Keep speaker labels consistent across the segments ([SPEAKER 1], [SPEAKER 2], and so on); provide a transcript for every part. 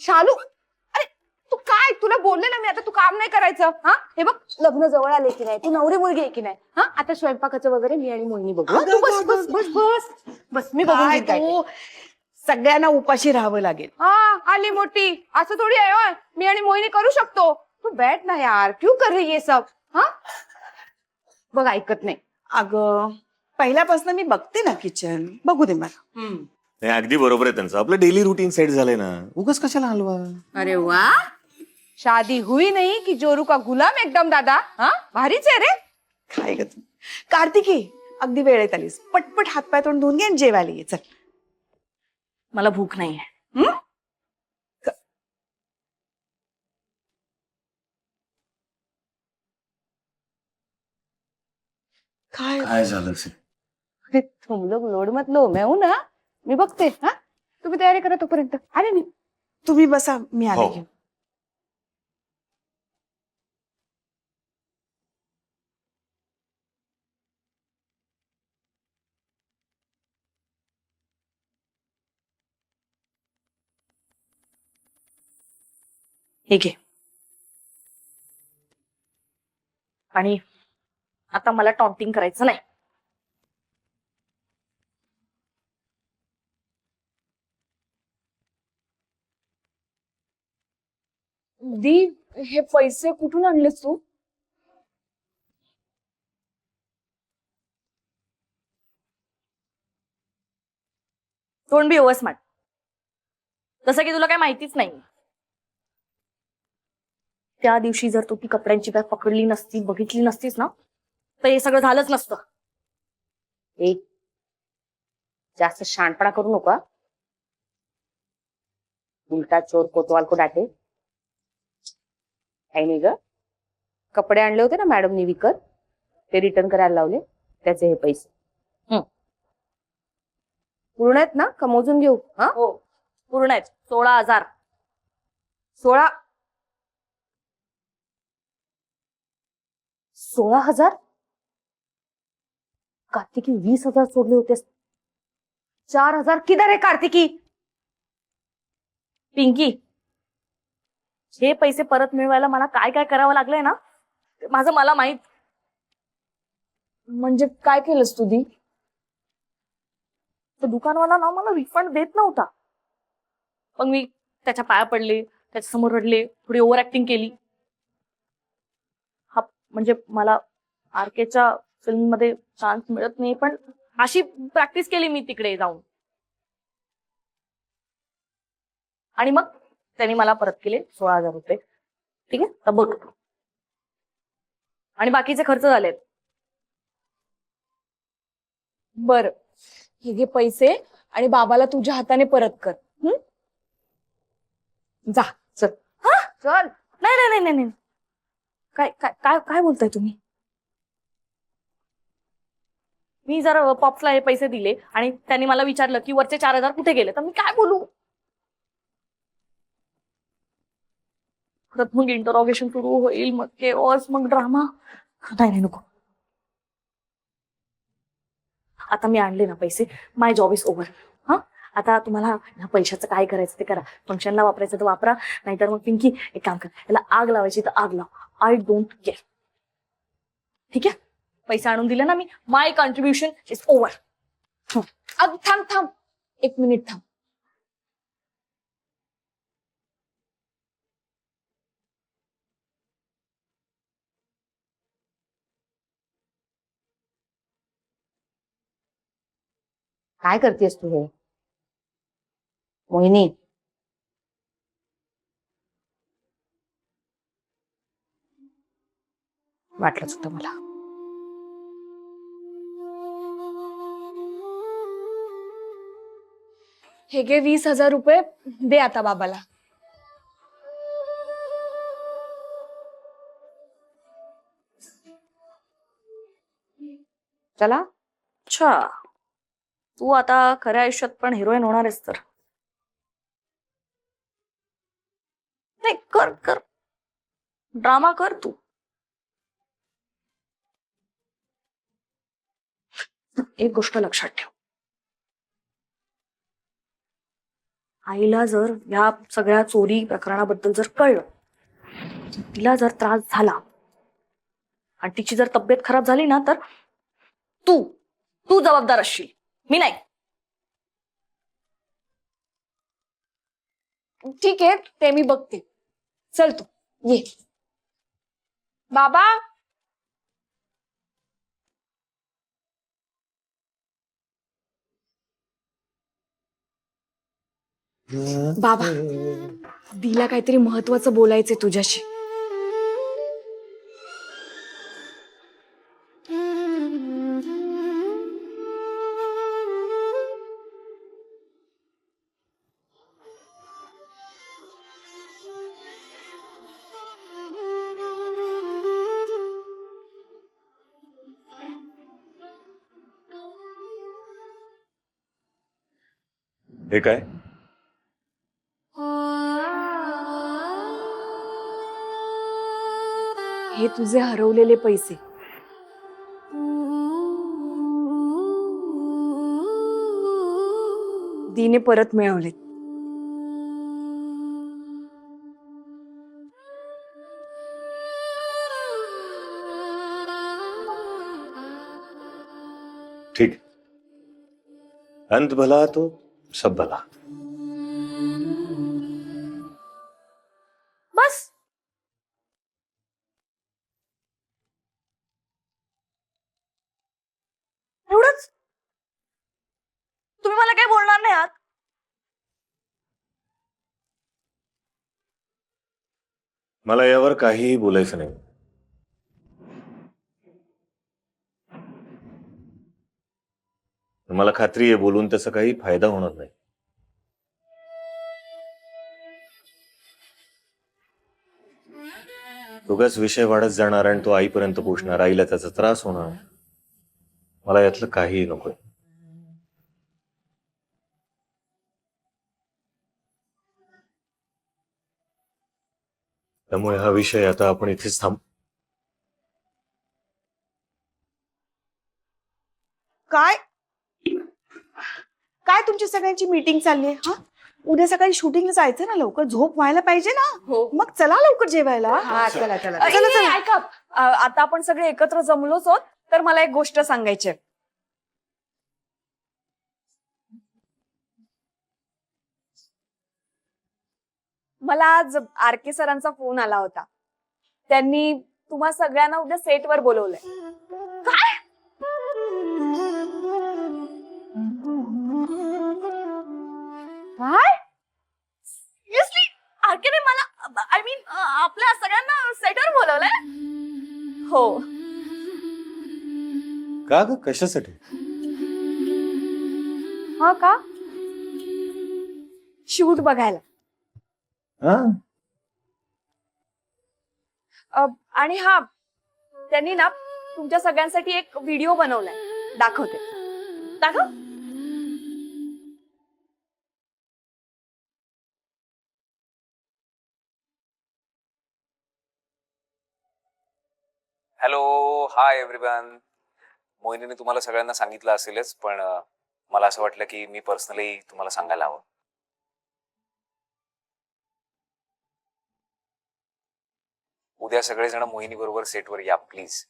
[SPEAKER 1] शालू, अरे तू काय, तुला बोलले ना मी आता तू काम नाही करायचं. हा हे बघ, लग्न जवळ आले की नाही, तू नवरी मुलगी आहे की नाही. हा आता स्वयंपाकाचं वगैरे मी आणि मोहिनी बघू. तू बस बस बस बस बस, मी बघून घेईन काय ते.
[SPEAKER 2] सगळ्यांना उपाशी राहावं लागेल.
[SPEAKER 1] हा आली मोठी, असं थोडी आहे होय. मी आणि मोहिनी करू शकतो. तू बैठ ना यार, क्यों कर रही ये सब. हा बघ ऐकत नाही.
[SPEAKER 2] अगं पहिल्यापासून मी बघते ना किचन, बघू दे मला.
[SPEAKER 3] नाही, अगदी बरोबर आहे त्यांचं. आपलं डेली रुटीन सेट झालंय ना, उगाच कशाला हलवा.
[SPEAKER 1] अरे वा, शादी हुई नहीं कि जोरू का गुलाम एकदम दादा. हा भारीच आहे रे.
[SPEAKER 2] काय ग तू कार्तिकी, अगदी वेळेत आलीस. पटपट हातपाय तोंड धुवून घे आणि जेवायला ये. चल,
[SPEAKER 4] मला भूक नाहीये.
[SPEAKER 2] काय
[SPEAKER 3] काय झालं असेल?
[SPEAKER 1] अरे तुम लोग लोड मत लो, मैं हूं ना, मी बघते. हा तुम्ही तयारी करा तोपर्यंत. अरे मी
[SPEAKER 2] तुम्ही बसा, मी आले
[SPEAKER 3] हो.
[SPEAKER 2] घेऊन.
[SPEAKER 4] हे घे. आणि आता मला टॉन्टिंग करायचं नाही.
[SPEAKER 5] दी, हे पैसे कुठून आणलेस तू?
[SPEAKER 4] Don't be over smart. जसं की तुला काय माहितीच नाही. त्या दिवशी जर तू ती कपड्यांची बॅग पकडली नसती, बघितली नसतीस ना, तर हे सगळं झालंच नसतं.
[SPEAKER 1] एक जास्त शहाणपणा करू नका. उलटा चोर कोतवाल को डाटे. काही नाही ग, कपडे आणले होते ना मॅडमनी विकत, ते रिटर्न करायला लावले, त्याचे हे पैसे. पूर्ण आहेत ना का मोजून घेऊ? हा
[SPEAKER 4] हो पूर्ण आहेत. 16,000.
[SPEAKER 1] 16. 16,000? कार्तिकी 20,000 सोडले होते. 4,000 किधर है कार्तिकी?
[SPEAKER 4] पिंकी, हे पैसे परत मिळवायला मला काय काय करावं लागलंय ना, ते माझं मला माहित.
[SPEAKER 5] म्हणजे काय केलंस तू दी?
[SPEAKER 4] तो दुकानवाला ना मला रिफंड देत नव्हता. मग मी त्याच्या पाया पडले, त्याच्या समोर रडले, थोडी ओव्हर ऍक्टिंग केली. हा म्हणजे मला आरकेच्या फिल्म मध्ये चान्स मिळत नाही, पण अशी प्रॅक्टिस केली मी तिकडे जाऊन. आणि मग त्यांनी मला परत केले 16,000 रुपये. ठीक आहे, तर बघ. आणि बाकीचे खर्च झालेत.
[SPEAKER 5] बर, हे घे पैसे आणि बाबाला तुझ्या हाताने परत कर. जा चल.
[SPEAKER 1] चल.
[SPEAKER 4] नाही नाही नाही नाही. काय काय काय काय बोलताय तुम्ही? मी जर पॉप्सला हे पैसे दिले आणि त्यांनी मला विचारलं की वरचे 4,000 कुठे गेले, तर मी काय बोलू? परत मग इंटरॉगेशन सुरू होईल, मग केओस, मग ड्रामा. नाही नाही नको. आता मी आणले ना पैसे, माय जॉब इज ओव्हर. हा आता तुम्हाला ह्या पैशाचं काय करायचं ते करा. फंक्शनला वापरायचं तर वापरा, नाहीतर मग पिंकी एक काम कर, याला आग लावायची तर आग लाव. I don't care. ठीक आहे, पैसे आणून दिले ना मी, माय कॉन्ट्रीब्युशन इज ओव्हर.
[SPEAKER 5] अग थांब थांब, 1 मिनिट थांब.
[SPEAKER 1] काय करतेस तू हे मोहिनी? वाटलंच होतं मला.
[SPEAKER 5] हे घे 20,000 रुपये, दे आता बाबाला.
[SPEAKER 1] चला.
[SPEAKER 4] अच्छा, तू आता खऱ्या आयुष्यात पण हिरोईन होणार आहेस तर. नाही, कर कर, ड्रामा कर तू. एक गोष्ट लक्षात ठेव, आईला जर या सगळ्या चोरी प्रकरणाबद्दल जर कळलं, तिला जर त्रास झाला आणि तिची जर तब्येत खराब झाली ना, तर तू तू जबाबदार असशील, मी नाही.
[SPEAKER 5] ठीक आहे, ते मी बघते. चल तू ये. बाबा, बाबा, दिला काहीतरी महत्वाचं बोलायचंय तुझ्याशी.
[SPEAKER 3] हे काय?
[SPEAKER 5] हे तुझे हरवलेले पैसे. दीने परत मिळवलेत.
[SPEAKER 3] ठीक. अंत भला तो सब भला.
[SPEAKER 4] बस. एवढंच? तुम्ही मला काही बोलणार नाही आहात?
[SPEAKER 3] मला यावर काहीही बोलायचं नाही. मला खात्री आहे बोलून त्याचा काही फायदा होणार नाही. उगाच विषय वाढत जाणार आणि तो आईपर्यंत पोहोचणार, आईला त्याचा त्रास होणार. मला यातलं काहीही नकोय. त्यामुळे हा विषय आता आपण इथेच थांब.
[SPEAKER 2] काय काय तुमची सगळ्यांची मीटिंग चालली आहे? हा, उद्या सकाळी शूटिंगला जायचं ना, लवकर झोप व्हायला पाहिजे ना.
[SPEAKER 5] हो.
[SPEAKER 2] मग चला लवकर जेवायला.
[SPEAKER 1] हा चला चला.
[SPEAKER 5] ऐका, आता आपण सगळे एकत्र जमलोच आहोत, तर मला एक गोष्ट सांगायची आहे. मला आज आर के सरांचा फोन आला होता. त्यांनी तुम्हा सगळ्यांना उद्या सेटवर बोलवलंय.
[SPEAKER 4] काय?
[SPEAKER 1] काय?
[SPEAKER 4] सिरियसली? आरकेने मला, आय मीन आपल्या सगळ्यांना सेटवर बोलवलंय?
[SPEAKER 5] हो.
[SPEAKER 3] का ग? कशासाठी?
[SPEAKER 1] हा का?
[SPEAKER 5] शूट बघायला.
[SPEAKER 3] हा,
[SPEAKER 5] आणि हा, त्यांनी ना तुमच्या सगळ्यांसाठी एक व्हिडिओ बनवलाय. दाखवते.
[SPEAKER 4] दाखव.
[SPEAKER 6] Hello, hi everyone. मोहिनीने तुम्हाला सगळ्यांना सांगितलं असेलच, पण मला असं वाटलं की मी पर्सनली तुम्हाला सांगायला हवं. उद्या सगळेजण मोहिनी बरोबर सेटवर या please.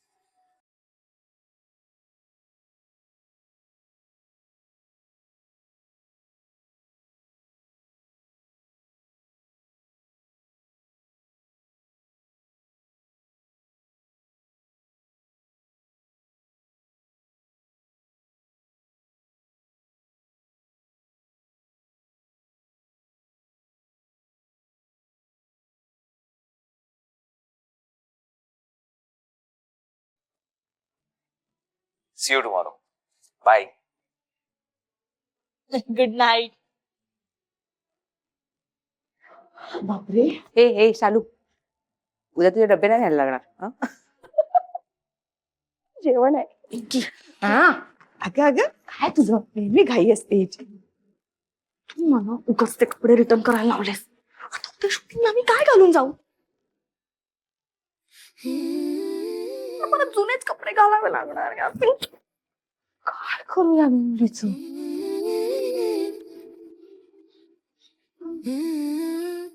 [SPEAKER 6] See you tomorrow. Bye.
[SPEAKER 4] Good night.
[SPEAKER 1] बापरे. हे हे शालू, उद्या तुझे डबे नाही न्यायला लागणार हं? जेवण आहे. हा.
[SPEAKER 2] अगं अगं,
[SPEAKER 1] काय तुझं नेहमी घाई असते हिची.
[SPEAKER 4] तू मला उगाच ते कपडे रिटर्न करायला लावलेस. आता उद्या शूटिंगला मी काय घालून जाऊ? मला जुनेच कपडे घालावे लागणार यार.
[SPEAKER 1] काय करूया मुलीचं?
[SPEAKER 6] सिरियस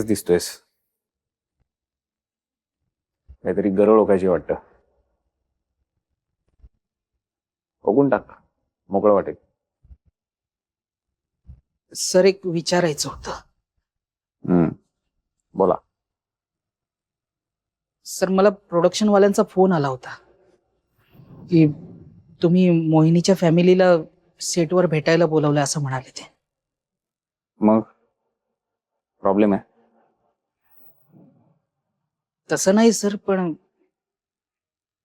[SPEAKER 6] दिसतोयस. काहीतरी गरळ ओकायची वाटतं. बघून टाक, मोकळं वाटेल.
[SPEAKER 7] सर एक विचारायचं होतं.
[SPEAKER 6] बोला.
[SPEAKER 7] सर मला प्रोडक्शन वाल्यांचा फोन आला होता की तुम्ही मोहिनीच्या फॅमिलीला सेटवर भेटायला बोलवलं असं म्हणाले ते.
[SPEAKER 6] मग प्रॉब्लेम आहे?
[SPEAKER 7] तसं नाही सर, पण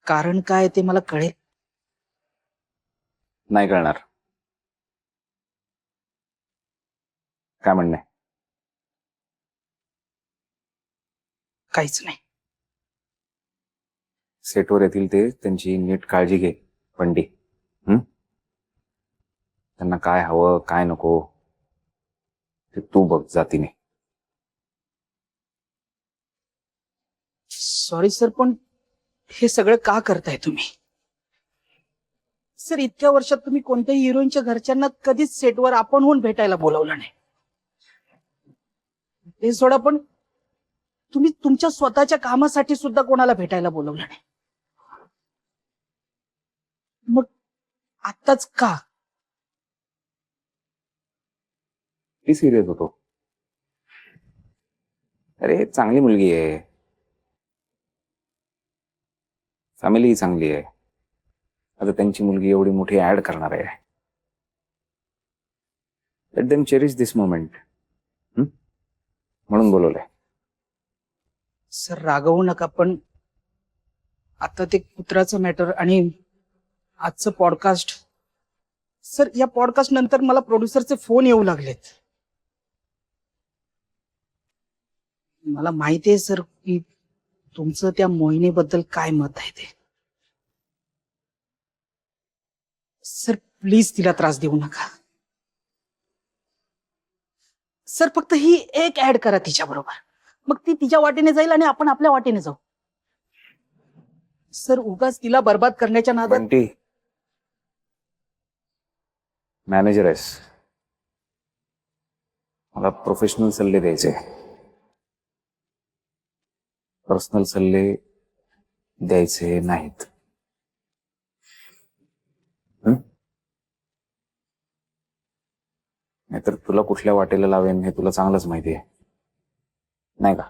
[SPEAKER 7] कारण काय ते मला कळेल.
[SPEAKER 6] नाही कळणार. काय म्हणणं आहे?
[SPEAKER 7] काहीच नाही.
[SPEAKER 6] सेटवर येतील ते, त्यांची नीट काळजी घे पंडी. त्यांना काय हवं काय नको ते तू बघ जातीने.
[SPEAKER 7] सॉरी सर, पण हे सगळं का करताय तुम्ही? सर इतक्या वर्षात तुम्ही कोणत्याही हिरोईनच्या घरच्यांना कधीच सेटवर आपण होऊन भेटायला बोलावलं नाही. हे सोडा, पण तुम्ही तुमच्या स्वतःच्या कामासाठी सुद्धा कोणाला भेटायला बोलवलं नाही. मग आत्ताच का?
[SPEAKER 6] ती सिरियस होतो. अरे चांगली मुलगी आहे, फॅमिली चांगली आहे. आता त्यांची मुलगी एवढी मोठी ऍड करणार आहे. लेट देम चेरिश दिस मोमेंट. म्हणून बोलवलंय.
[SPEAKER 7] सर रागवू नका, पण आता ते कुत्राचं मॅटर आणि आजचं पॉडकास्ट, सर या पॉडकास्ट नंतर मला प्रोड्युसरचे फोन येऊ लागलेत. मला माहिती आहे सर की तुमचं त्या मोहिनीबद्दल काय मत आहे ते. सर प्लीज तिला त्रास देऊ नका. सर फक्त ही एक ऍड करा तिच्या बरोबर, मग ती तिच्या वाटेने जाईल आणि आपण आपल्या वाटेने जाऊ. सर उगाच तिला बर्बाद करण्याच्या नादात.
[SPEAKER 6] बंटी, मॅनेजर आहेस, मला प्रोफेशनल सल्ले द्यायचे, पर्सनल सल्ले द्यायचे नाहीत. नाहीतर तुला कुठल्या वाटेला लावेन हे तुला चांगलंच माहिती आहे, नाही का?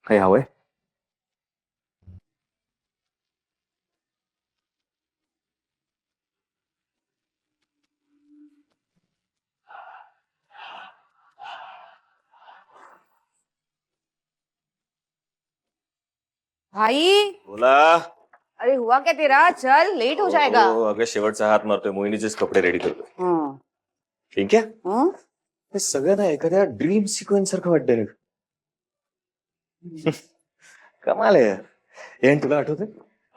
[SPEAKER 6] काही हवंय?
[SPEAKER 1] भाई
[SPEAKER 3] बोला.
[SPEAKER 1] अरे हुआ क्या तेरा? चल लेट हो जाएगा.
[SPEAKER 3] हो, अगं शेवटचा हात मारतोय, मोहिनीचेच कपडे रेडी करतोय.
[SPEAKER 1] हं.
[SPEAKER 3] ठीक आहे.
[SPEAKER 1] हं?
[SPEAKER 3] हे सगळं ना एखाद्या ड्रीम सिक्वेन्स सारखं वाटतंय रे. कमाल आहे यार. हे आणि तुला आठवतंय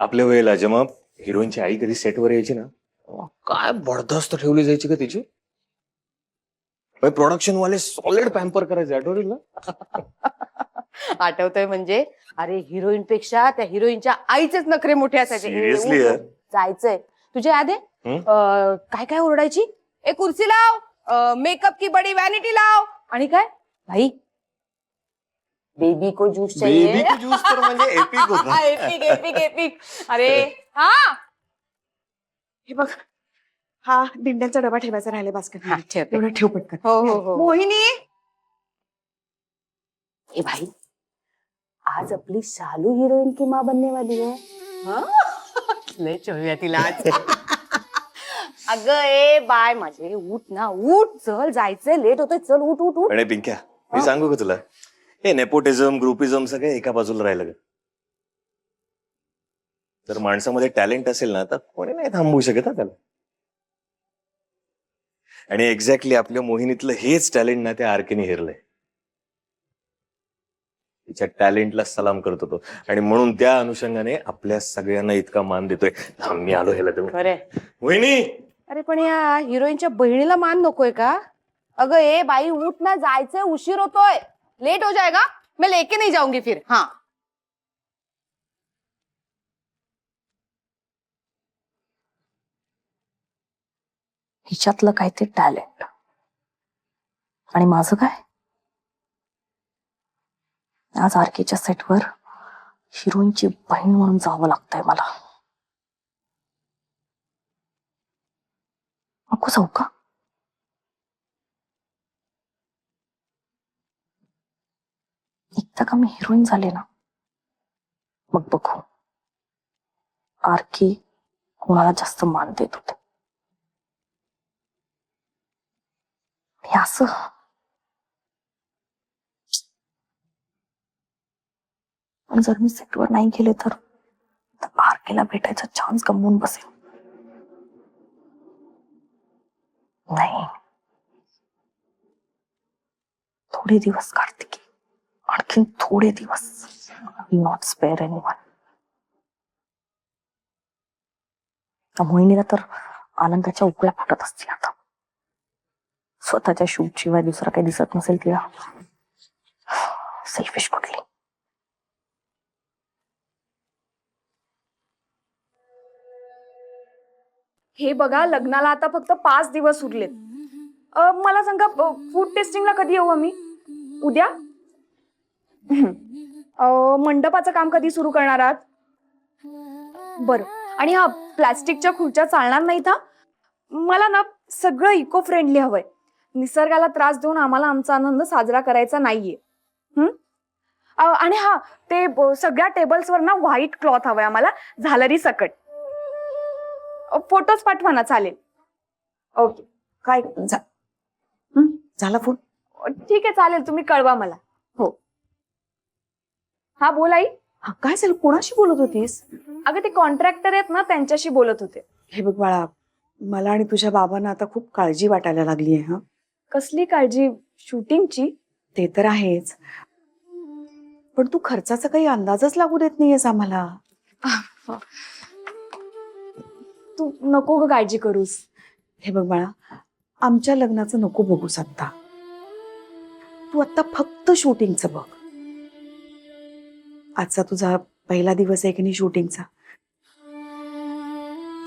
[SPEAKER 3] आपल्या वेळेला जेव्हा हिरोईनची आई कधी सेटवर यायची ना, तेव्हा काय बडदास्त ठेवली जायची का तिची. प्रोडक्शन वाले सॉलिड पॅम्पर करायचे, आठवतील ना?
[SPEAKER 1] आठवतंय म्हणजे? अरे हिरोईन पेक्षा त्या हिरोईनच्या आईचेच नखरे मोठे असायचे.
[SPEAKER 3] Seriously यार?
[SPEAKER 1] जायचंय. तुझ्या याद आहे?
[SPEAKER 3] हं?
[SPEAKER 1] काय काय ओरडायची? ए कुर्सी लाव, मेकअप की बडी वॅनिटी लाव, आणि काय भाई बेबी को जूस चाहिए.
[SPEAKER 3] बेबी को जूस तर म्हणजे एपिक होता.
[SPEAKER 1] Epic epic epic. अरे हा
[SPEAKER 2] हे बघ, हा दिंड्यांचा डबा ठेवायचा राहिले बास्केट.
[SPEAKER 1] ठेवते.
[SPEAKER 2] एवढं ठेव पटकन.
[SPEAKER 1] हो हो हो.
[SPEAKER 2] मोहिनी,
[SPEAKER 1] ए भाई आज आपली शालू हिरोइन की माँ बनने वाली है. लय चोरूया तिला आज. अगं ए बाय माझे, उठ ना उठ, चल जायचंय, लेट होतोय, चल उठ उठ उठ.
[SPEAKER 3] आणि पिंक्या, मी सांगू का तुला, हे नेपोटिझम ग्रुपिझम सगळं एका बाजूला राहिलं ग. जर माणसामध्ये टॅलेंट असेल ना तर कोणी नाही थांबवू शकत हा त्याला. आणि एक्झॅक्टली आपल्या मोहिनीतलं हेच टॅलेंट ना त्या आरकेने हेरलंय. तिच्या टॅलेंटला सलाम करत होतो आणि म्हणून त्या अनुषंगाने आपल्या सगळ्यांना इतका मान देतोय. थांब, मी आलो ह्याला देऊ.
[SPEAKER 1] खरे
[SPEAKER 3] वहिनी,
[SPEAKER 1] अरे पण या हिरोईनच्या बहिणीला मान नकोय का? अगं ए बाई उठ ना, जायचंय, उशीर होतोय, लेट हो जाएगा, मैं लेके नहीं जाऊंगी फिर. हाँ
[SPEAKER 4] हिच्यातलं काय ते टॅलेंट आणि माझं काय? आज आरकेच्या सेटवर हिरोईनची बहीण म्हणून जावं लागतंय मला. नको जाऊ का? एकदा का मी हिरोईन झाले ना, मग बघू आरके कोणाला जास्त मान देत होते. हे असं पण जर मी सेटवर नाही गेले तर आरकेला भेटायचा चान्स गमवून बसेल. नाही, थोडे दिवस कार्तिकी, आणखीन थोडे दिवस. Not spare anyone. मोहिनीला तर आनंदाच्या उकळ्या फुटत असतील आता. स्वतःच्या शूट शिवाय दुसरा काही दिसत नसेल तिला. सेल्फिश कुठली.
[SPEAKER 5] हे बघा, लग्नाला आता फक्त 5 दिवस उरलेत. मला सांगा, फूड टेस्टिंगला कधी येऊ आम्ही? उद्या? मंडपाचं काम कधी सुरू करणार आहात? बरं. आणि हा, प्लॅस्टिकच्या खुर्च्या चालणार नाहीत हा. मला ना सगळं इको फ्रेंडली हवंय. निसर्गाला त्रास देऊन आम्हाला आमचा आनंद साजरा करायचा नाहीये. आणि हा, ते सगळ्या टेबल्सवर ना व्हाईट क्लॉथ हवंय आम्हाला, झालरी सकट. फोटोज पाठवा ना, चालेल. ओके.
[SPEAKER 2] काय झाला फोन?
[SPEAKER 5] ठीक आहे, चालेल, तुम्ही कळवा मला. हो. हा, बोल आई.
[SPEAKER 2] हा, काय झालं? कोणाशी बोलत होतीस?
[SPEAKER 5] अगं ते कॉन्ट्रॅक्टर आहेत ना, त्यांच्याशी बोलत होते.
[SPEAKER 2] हे बघ बाळा, मला आणि तुझ्या बाबांना आता खूप काळजी वाटायला लागली आहे. हा,
[SPEAKER 5] कसली काळजी? शूटिंगची?
[SPEAKER 2] ते तर आहेच, पण तू खर्चाचा काही अंदाजच लागू देत नाहीयेस आम्हाला.
[SPEAKER 5] तू नको ग काळजी करूस.
[SPEAKER 2] हे बघ बाळा, आमच्या लग्नाचं नको बघूस आत्ता. तू आत्ता फक्त शूटिंगचं बघ. आजचा तुझा पहिला दिवस आहे की नाही शूटिंगचा?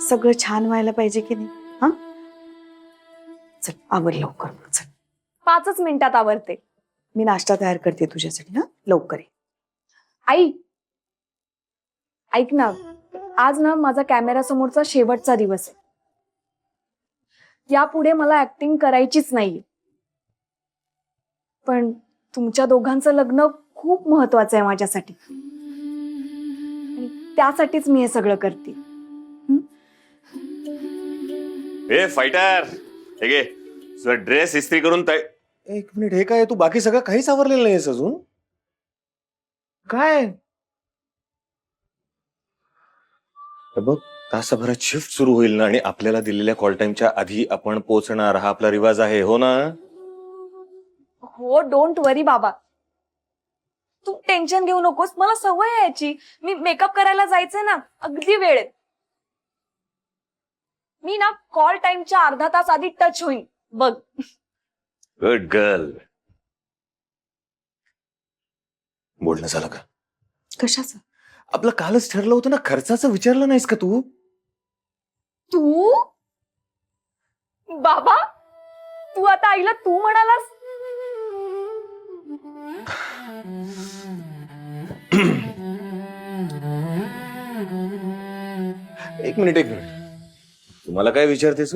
[SPEAKER 2] सगळं छान व्हायला पाहिजे की नाही? हा, चल आवर लवकर. चल,
[SPEAKER 5] 5च मिनिटात आवरते.
[SPEAKER 2] मी नाश्ता तयार करते तुझ्यासाठी. हा, लवकर ये.
[SPEAKER 5] आई, ऐक ना, आज ना माझा कॅमेरा समोरचा शेवटचा दिवस आहे. यापुढे मला ऍक्टिंग करायचीच नाहीये. पण तुमच्या दोघांचं लग्न खूप महत्वाचं आहे माझ्यासाठी. आणि त्यासाठीच मी हे सगळं करते.
[SPEAKER 3] ए फायटर, हे घे तुझा ड्रेस इस्त्री करून ताई. एक मिनिट, हे काय? तू बाकी सगळं काहीच आवरलेलं नाहीस अजून? काय? हे बघ, तासाभरात शिफ्ट सुरू होईल ना, आणि आपल्याला दिलेल्या कॉल टाइमच्या आधी आपण पोहोचणार. हा आपला रिवाज आहे, हो ना?
[SPEAKER 5] हो, डोंट वरी बाबा, तू टेन्शन घेऊ नकोस. मला सवय आहे याची. मी मेकअप करायला जायचंय ना अगदी वेळेत. मी ना कॉल टाइमच्या अर्धा तास आधी टच होईन बघ.
[SPEAKER 3] Good girl. बोलणं झालं का?
[SPEAKER 2] कशाचं?
[SPEAKER 3] आपलं कालच ठरलं होतं ना, खर्चाचं विचारलं नाहीस का तू?
[SPEAKER 5] तू बाबा, तू आता आईला तू म्हणालास?
[SPEAKER 3] एक मिनिट, तुम्हाला काय विचारतेस?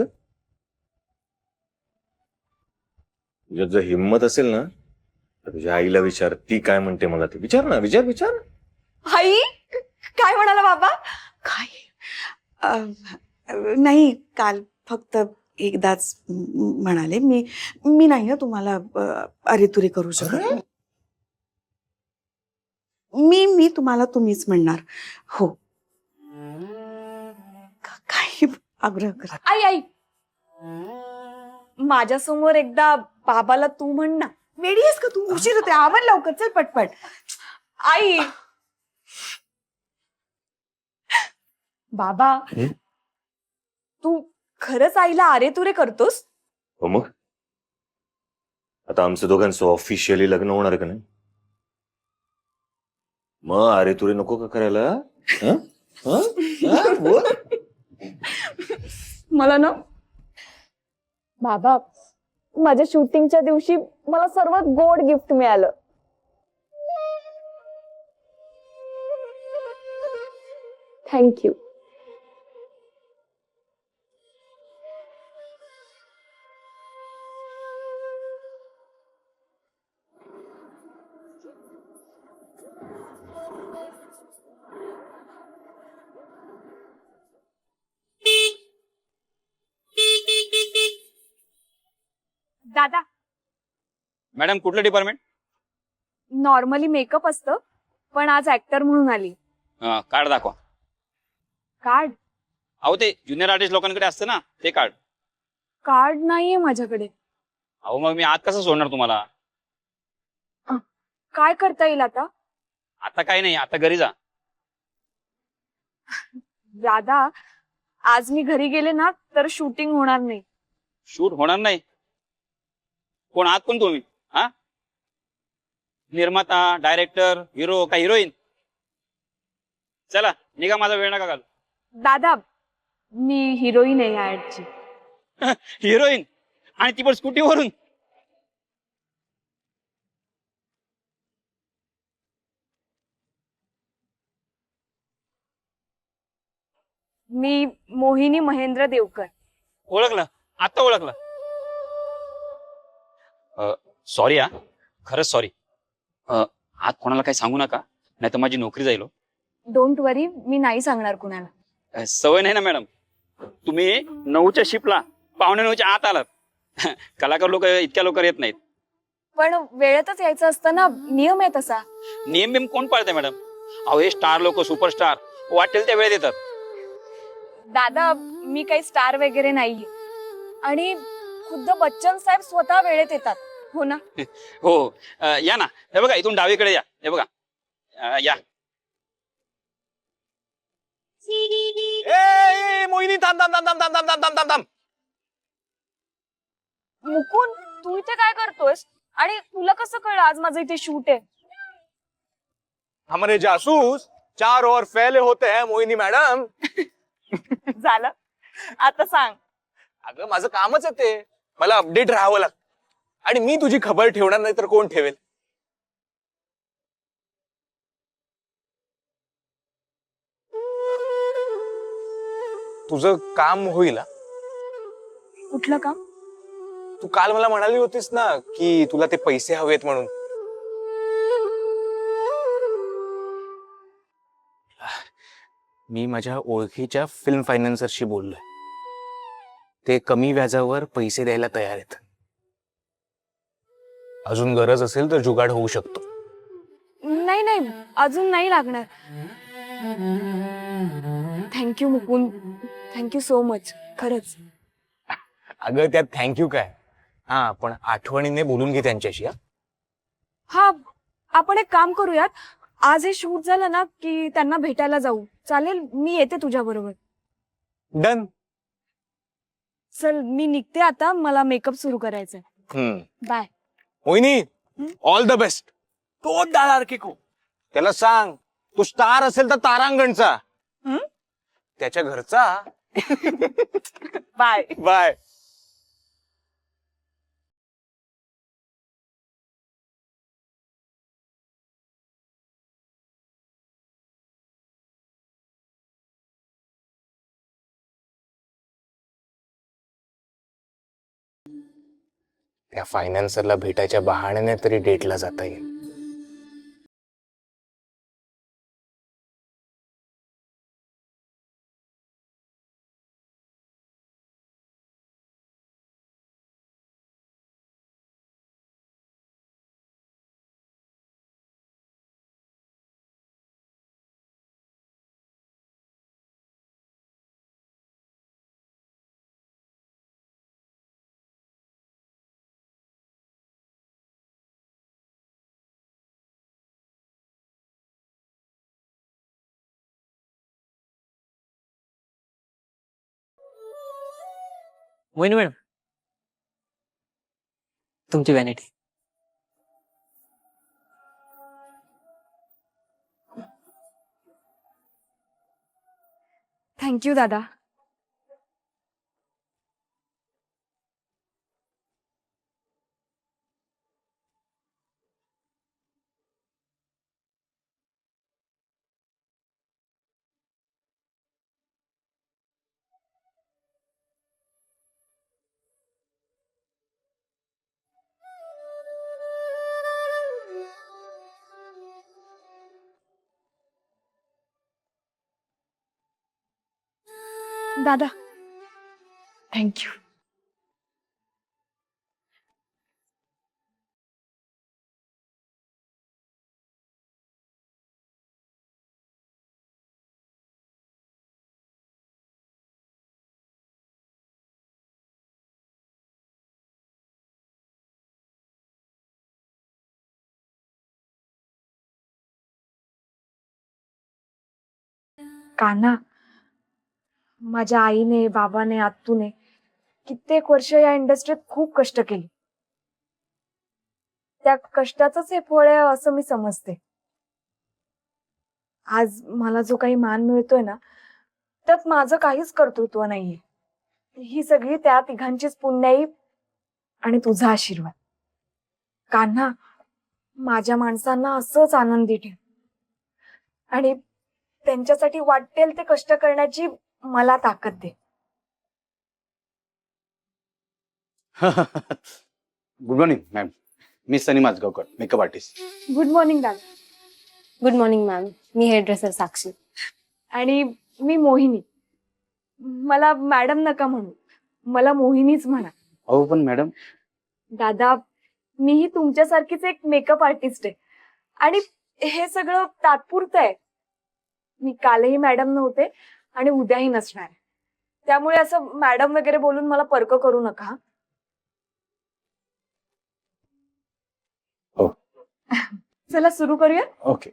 [SPEAKER 3] तुझ्यात जर हिंमत असेल ना, तर तुझ्या आईला विचार. ती काय म्हणते मला ते विचार ना. विचार विचार.
[SPEAKER 5] आई, काय म्हणाला बाबा?
[SPEAKER 2] काय? नाही, काल फक्त एकदाच म्हणाले. मी नाही ना तुम्हाला अरे तुरे करू शकत. मी तुम्हाला तुम्हीच म्हणणार. हो, काही आग्रह करा.
[SPEAKER 5] आई आई, माझ्यासमोर एकदा बाबाला तू म्हण ना.
[SPEAKER 2] वेडी आहेस का तू? उशीर होते, आवर लवकर, चल पटपट.
[SPEAKER 5] आई बाबा
[SPEAKER 3] हं?
[SPEAKER 5] तू खरंच आईला अरे तुरे करतोस?
[SPEAKER 3] हो मग आता आमचं दोघांचं ऑफिशियली लग्न होणार का नाही? मग अरे तुरे नको का करायला? हं? हं? हं? बोल.
[SPEAKER 5] मला ना बाबा माझ्या शूटिंगच्या दिवशी मला सर्वात गोड गिफ्ट मिळालं. थँक्यू. दादा
[SPEAKER 8] मॅडम कुठलं डिपार्टमेंट?
[SPEAKER 5] नॉर्मली मेकअप असतं पण आज ऍक्टर म्हणून आली.
[SPEAKER 8] कार्ड दाखवा.
[SPEAKER 5] कार्ड
[SPEAKER 8] अहो ते ज्युनियर आर्टिस्ट लोकांकडे असतं ना ते कार्ड.
[SPEAKER 5] कार्ड नाहीये माझ्याकडे.
[SPEAKER 8] अहो मग मी आत कसं सोडणार तुम्हाला?
[SPEAKER 5] काय करता येईल आता?
[SPEAKER 8] आता काही नाही, आता घरी जा.
[SPEAKER 5] दादा आज मी घरी गेले ना तर शूटिंग होणार नाही.
[SPEAKER 8] शूट होणार नाही? कोण आहात कोण तुम्ही? हा, निर्माता, डायरेक्टर, हिरो का हिरोईन? चला निघा, माझा वेळ नका घालू.
[SPEAKER 5] दादा मी हिरोईन आहे या ऍडची.
[SPEAKER 8] हिरोईन आणि ती पण स्कूटीवरून?
[SPEAKER 5] मी मोहिनी महेंद्र देवकर.
[SPEAKER 8] ओळखलं? आता ओळखलं. सॉरी हा, खरंच सॉरी. आत कोणाला काही सांगू नका, नाही तर माझी नोकरी जाईल.
[SPEAKER 5] डोंट वरी, मी नाही सांगणार कुणाला.
[SPEAKER 8] सवय नाही ना मॅडम. तुम्ही 9च्या शिपला 8:45च्या आत आलात. कलाकार लोक इतक्या लवकर येत नाहीत.
[SPEAKER 5] पण वेळेतच यायचं असतं ना, नियम आहे तसा.
[SPEAKER 8] नियम बिम कोण पाळते मॅडम? अहो हे स्टार लोक, सुपरस्टार वाटेल त्या वेळेत येतात.
[SPEAKER 5] दादा मी काही स्टार वगैरे नाही आणि खुद्द बच्चन साहेब स्वतः वेळेत येतात. हो ना?
[SPEAKER 8] हो. या ना, हे बघा इथून डावीकडे या. हे बघा, या.
[SPEAKER 6] मोहिनी थांब थांब थांब थांब थांब थांब थांब थांब थांब.
[SPEAKER 5] मुकुंद तू इथे काय करतोयस आणि तुला कसं कळलं आज माझं इथे शूट आहे?
[SPEAKER 6] हमारे जासूस 4 और फैले होते हैं मोहिनी मॅडम.
[SPEAKER 4] झालं आता सांग.
[SPEAKER 6] अगं माझं कामच आहे ते, मला अपडेट राहावं लागतं आणि मी तुझी खबर ठेवणार नाही तर कोण ठेवेल? तुझं काम होईल हा?
[SPEAKER 5] कुठलं काम?
[SPEAKER 6] तू काल मला म्हणाली होतीस ना की तुला ते पैसे हवेत म्हणून. मी माझ्या ओळखीच्या फिल्म फायनान्सरशी बोललोय. ते कमी व्याजावर पैसे द्यायला तयार आहेत. अजून गरज असेल तर जुगाड होऊ शकतो.
[SPEAKER 5] नाही नाही अजून नाही लागणार. Thank you Mukund, thank you so much. खरंच.
[SPEAKER 6] अगं त्यात थँक्यू काय. हा पण आठवणीने बोलून घे त्यांच्याशी.
[SPEAKER 5] हा आपण एक काम करूयात, आज हे शूट झालं ना की त्यांना भेटायला जाऊ. चालेल, मी येते तुझ्या बरोबर.
[SPEAKER 6] डन.
[SPEAKER 5] चल मी निघते आता, मला मेकअप सुरू करायचंय. Bye.
[SPEAKER 6] Mohini, all the best. तो दालारकिको त्याला सांग तू स्टार असेल तर तारांगणचा, त्याच्या घरचा.
[SPEAKER 4] बाय.
[SPEAKER 6] बाय. त्या फायनान्सरला भेटायच्या बहाण्याने तरी डेटला जाता येईल.
[SPEAKER 9] मोहिनी मॅडम, तुमची व्हॅनिटी.
[SPEAKER 5] थँक्यू दादा. दादा थँक्यू. कान्हा, माझ्या आईने, बाबाने, आत्तूने कित्येक वर्ष या इंडस्ट्रीत खूप कष्ट केली. त्या कष्टाचंच हे फळ आहे असं मी समजते. आज मला जो काही मान मिळतोय ना, त्यात माझं काहीच कर्तृत्व नाहीये. ही सगळी त्या तिघांचीच पुण्याई आणि तुझा आशीर्वाद. कान्हा, माझ्या माणसांना असंच आनंदी ठेव आणि त्यांच्यासाठी वाटेल ते कष्ट करण्याची मला ताकद दे.
[SPEAKER 6] Good morning ma'am. मी Sunny Mazgaonkar, makeup artist.
[SPEAKER 5] Good morning दादा.
[SPEAKER 1] Good morning ma'am. मी हेअर ड्रेसर साक्षी.
[SPEAKER 5] आणि मी मोहिनी. मला मॅडम नका म्हणू, मला मोहिनीच म्हणा.
[SPEAKER 6] अहो पण मॅडम.
[SPEAKER 5] दादा, मीही तुमच्यासारखीच एक मेकअप आर्टिस्ट आहे आणि हे सगळं तात्पुरतं आहे. मी कालही मॅडम नव्हते आणि उद्याही नसणार. त्यामुळे असं मॅडम वगैरे बोलून मला पर्क करू नका.
[SPEAKER 6] हो.
[SPEAKER 5] चला सुरू करूया.
[SPEAKER 6] ओके.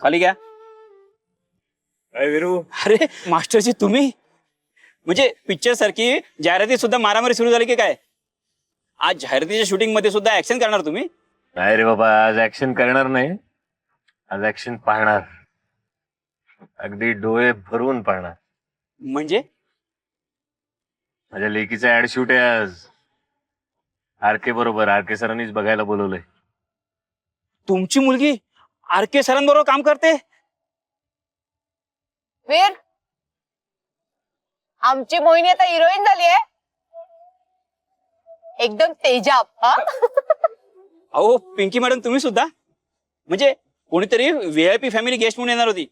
[SPEAKER 8] खाली घ्या.
[SPEAKER 3] विरू,
[SPEAKER 8] अरे मास्टरजी तुम्ही, म्हणजे पिक्चर सारखी जाहिराती सुद्धा मारामारी सुरू झाली की काय? आज जाहिरातीच्या शूटिंग मध्ये सुद्धा ऍक्शन करणार तुम्ही?
[SPEAKER 3] नाही रे बाबा, आज ऍक्शन करणार नाही. आज ऍक्शन पाहणार, अगदी डोळे भरून पाहणार.
[SPEAKER 8] म्हणजे
[SPEAKER 3] माझ्या लेकीचा ऍड शूट आहे आज. आरके बरोबर, आरके सरांनीच बघायला बोलवलंय.
[SPEAKER 8] तुमची मुलगी आरके सरांबरोबर काम करते?
[SPEAKER 1] वीर, आमची मोहिनी आता हिरोईन झाली आहे. एकदम तेजाब.
[SPEAKER 8] अहो पिंकी मॅडम, तुम्ही सुद्धा? म्हणजे कोणीतरी व्हीआयपी फॅमिली गेस्ट म्हणून येणार होती,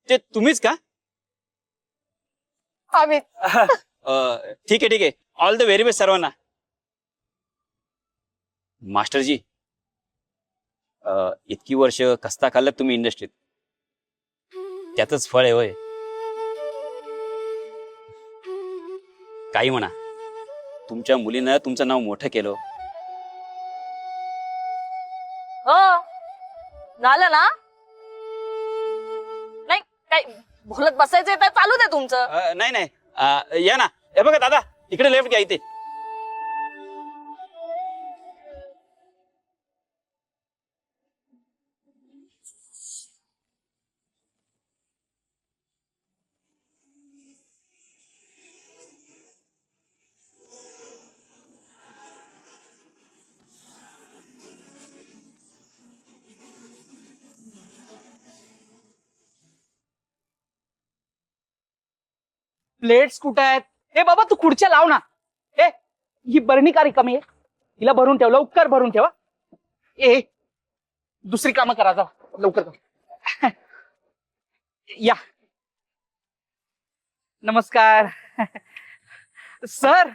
[SPEAKER 8] ते तुम्हीच का?
[SPEAKER 1] आम्ही.
[SPEAKER 8] ठीक आहे ठीक आहे. ऑल द व्हेरी बेस्ट सर्वांना. मास्टरजी, इतकी वर्ष कस्ता खाल्लात तुम्ही इंडस्ट्रीत, त्यातच फळ आहे होय. काही म्हणा, तुमच्या मुलीनं तुमचं नाव मोठं केलं.
[SPEAKER 4] हो झालं ना? नाही काय बोलत बसायचंय तर चालू दे तुमचं.
[SPEAKER 8] नाही नाही, या ना. हे बघा दादा, इकडे लेफ्ट घ्या. इथे
[SPEAKER 7] प्लेट्स कुठे आहेत? हे बाबा तू खुर्च्या लाव ना. ए, ही बरणी का रिकामी आहे? हिला भरून ठेव, लवकर भरून ठेवा. ए, दुसरी कामं करा, जा लवकर जा. या. नमस्कार. सर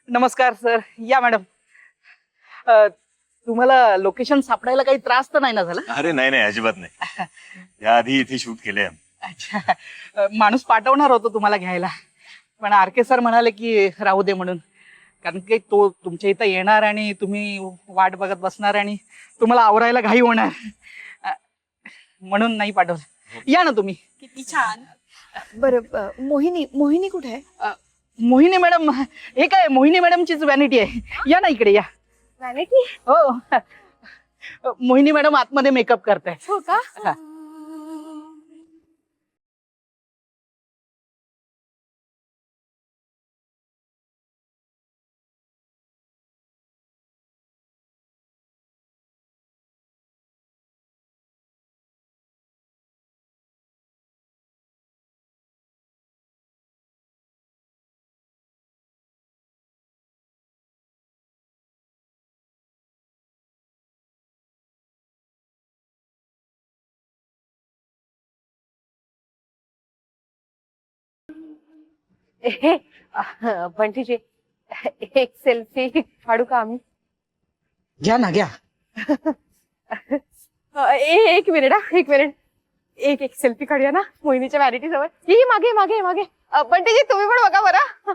[SPEAKER 7] नमस्कार सर, या मॅडम. तुम्हाला लोकेशन सापडायला काही त्रास तर नाही ना झाला?
[SPEAKER 3] अरे नाही नाही, अजिबात नाही. याआधी इथे शूट केलंय.
[SPEAKER 7] अच्छा, माणूस पाठवणार होतो तुम्हाला घ्यायला, पण आरके सर म्हणाले की राहू दे म्हणून, कारण की तो तुमच्या इथं येणार आणि तुम्ही वाट बघत बसणार आणि तुम्हाला आवरायला घाई होणार, म्हणून नाही पाठवलं. या ना तुम्ही.
[SPEAKER 2] किती छान.
[SPEAKER 5] बरं मोहिनी कुठे आहे?
[SPEAKER 7] मोहिनी मॅडम, हे काय मोहिनी मॅडमचीच व्हॅनिटी आहे. या ना इकडे या.
[SPEAKER 5] व्हॅनिटी?
[SPEAKER 7] हो, मोहिनी मॅडम आतमध्ये मेकअप करतायत.
[SPEAKER 5] हो का?
[SPEAKER 7] हा.
[SPEAKER 1] बंटीजी, एक सेल्फी काढू का आम्ही?
[SPEAKER 7] घ्या ना, घ्या.
[SPEAKER 1] एक मिनिट एक मिनिट. एक सेल्फी काढूया ना मोहिनीच्या व्हॅनिटी जवळ. ही मागे मागे मागे. बंटीजी तुम्ही पण बघा बरं.